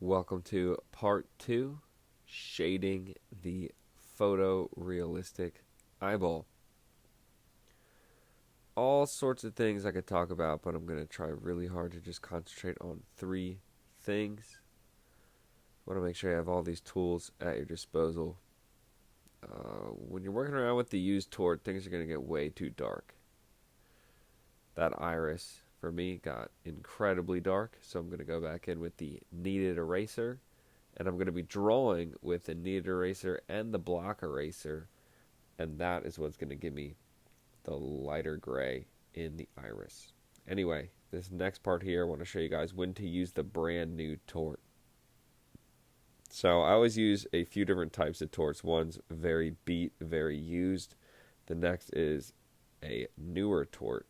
Welcome to part two, shading the photorealistic eyeball. All sorts of things I could talk about, but I'm going to try really hard to just concentrate on three things. I want to make sure you have all these tools at your disposal. When you're working around with the used tort, things are going to get way too dark. That iris, for me, got incredibly dark, so I'm going to go back in with the kneaded eraser, and I'm going to be drawing with the kneaded eraser and the block eraser, and that is what's going to give me the lighter gray in the iris. Anyway, this next part here, I want to show you guys when to use the brand new tort. So I always use a few different types of torts. One's very beat, very used. The next is a newer tort,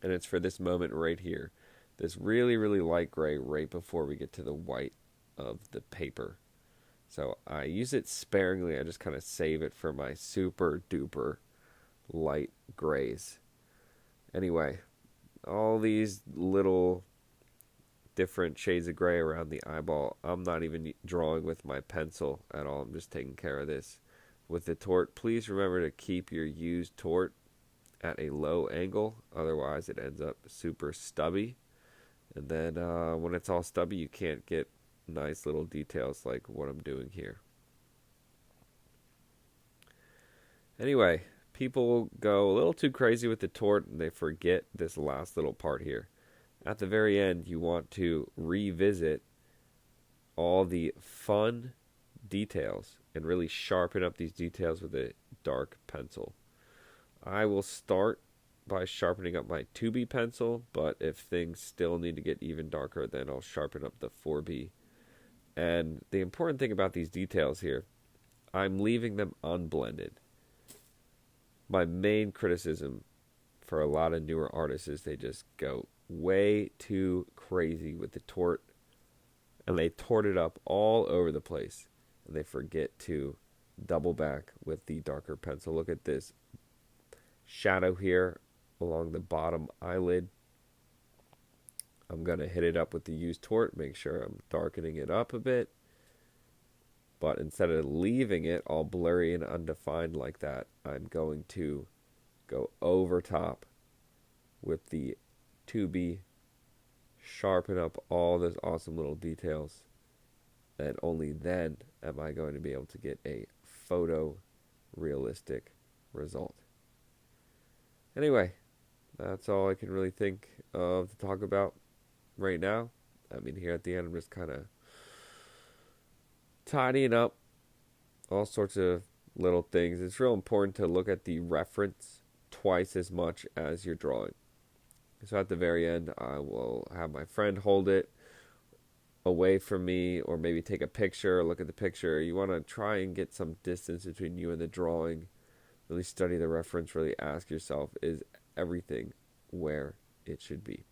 and it's for this moment right here. This really, really light gray right before we get to the white of the paper. So I use it sparingly. I just kind of save it for my super duper light grays. Anyway, all these little different shades of gray around the eyeball, I'm not even drawing with my pencil at all. I'm just taking care of this with the tort. Please remember to keep your used tort at a low angle, otherwise it ends up super stubby, and then when it's all stubby you can't get nice little details like what I'm doing here. Anyway, people go a little too crazy with the tort and they forget this last little part here. At the very end, you want to revisit all the fun details and really sharpen up these details with a dark pencil. I will start by sharpening up my 2B pencil, but if things still need to get even darker, then I'll sharpen up the 4B. And the important thing about these details here, I'm leaving them unblended. My main criticism for a lot of newer artists is they just go way too crazy with the tort, and they tort it up all over the place, and they forget to double back with the darker pencil. Look at this shadow here along the bottom eyelid. I'm going to hit it up with the used tort, make sure I'm darkening it up a bit, but instead of leaving it all blurry and undefined like that, I'm going to go over top with the 2B, sharpen up all those awesome little details, and only then am I going to be able to get a photorealistic result. Anyway, that's all I can really think of to talk about right now. I mean, here at the end, I'm just kind of tidying up all sorts of little things. It's real important to look at the reference twice as much as you're drawing. So at the very end, I will have my friend hold it away from me, or maybe take a picture, look at the picture. You want to try and get some distance between you and the drawing. Really study the reference, really ask yourself, is everything where it should be?